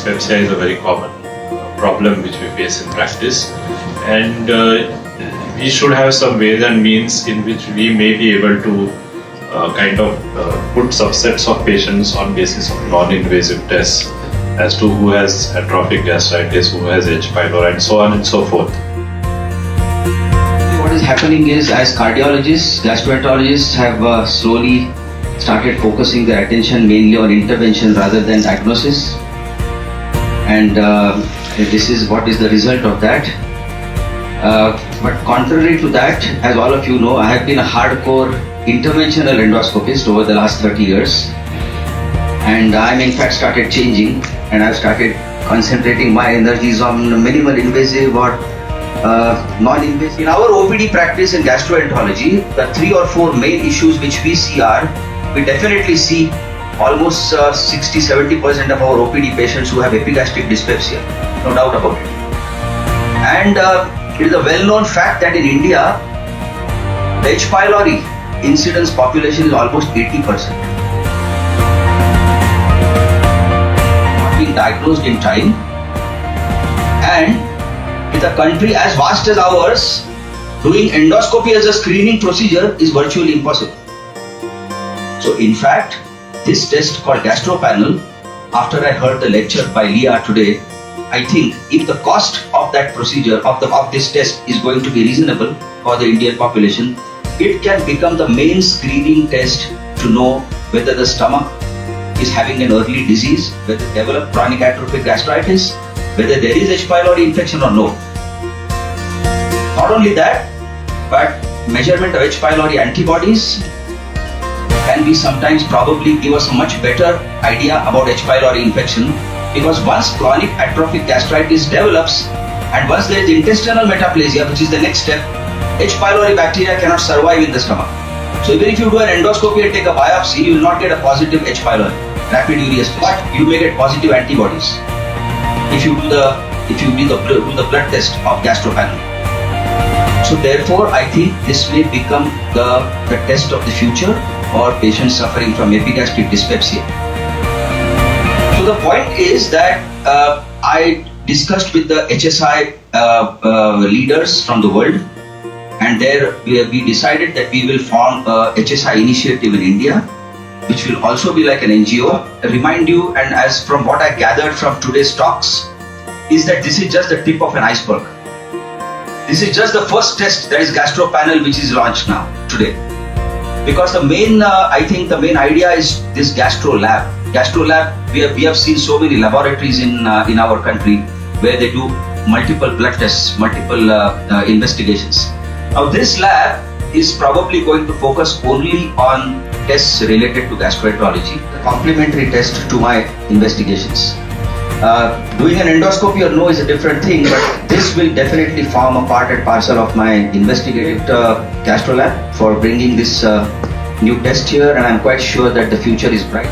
dyspepsia is a very common problem which we face in practice, and we should have some ways and means in which we may be able to put subsets of patients on basis of non-invasive tests as to who has atrophic gastritis, who has H. pylori, and so on and so forth. What is happening is, as cardiologists, gastroenterologists have slowly started focusing their attention mainly on intervention rather than diagnosis, and this is what is the result of that. But contrary to that, as all of you know, I have been a hardcore interventional endoscopist over the last 30 years, and I'm in fact started changing, and I've started concentrating my energies on minimal invasive or non-invasive. In our OPD practice in gastroenterology, the 3 or 4 main issues which we see are, we definitely see almost 60-70% of our OPD patients who have epigastric dyspepsia, no doubt about it. And it is a well-known fact that in India, the H. pylori incidence population is almost 80%. Not being diagnosed in time, and with a country as vast as ours, doing endoscopy as a screening procedure is virtually impossible. So in fact, this test called GastroPanel, after I heard the lecture by Leah today, I think if the cost of that procedure, of this test is going to be reasonable for the Indian population, it can become the main screening test to know whether the stomach is having an early disease, whether it developed chronic atrophic gastritis, whether there is H. pylori infection or no. Not only that, but measurement of H. pylori antibodies can be sometimes probably give us a much better idea about H. pylori infection, because once chronic atrophic gastritis develops and once there is intestinal metaplasia, which is the next step, H. pylori bacteria cannot survive in the stomach. So even if you do an endoscopy and take a biopsy, you will not get a positive H. pylori, rapid urease test, but you may get positive antibodies if you do the blood test of GastroPanel. So therefore, I think this may become the test of the future for patients suffering from epigastric dyspepsia. So the point is that I discussed with the HSI leaders from the world, and there we decided that we will form a HSI initiative in India, which will also be like an NGO. I remind you, and as from what I gathered from today's talks, is that this is just the tip of an iceberg. This is just the first test, that is GastroPanel, which is launched now, today. Because the main, I think the main idea is this GastroLab. GastroLab, we have seen so many laboratories in our country where they do multiple blood tests, multiple investigations. Now this lab is probably going to focus only on tests related to gastroenterology, a complementary test to my investigations. Doing an endoscopy or no is a different thing, but this will definitely form a part and parcel of my investigative GastroLab for bringing this new test here, and I'm quite sure that the future is bright.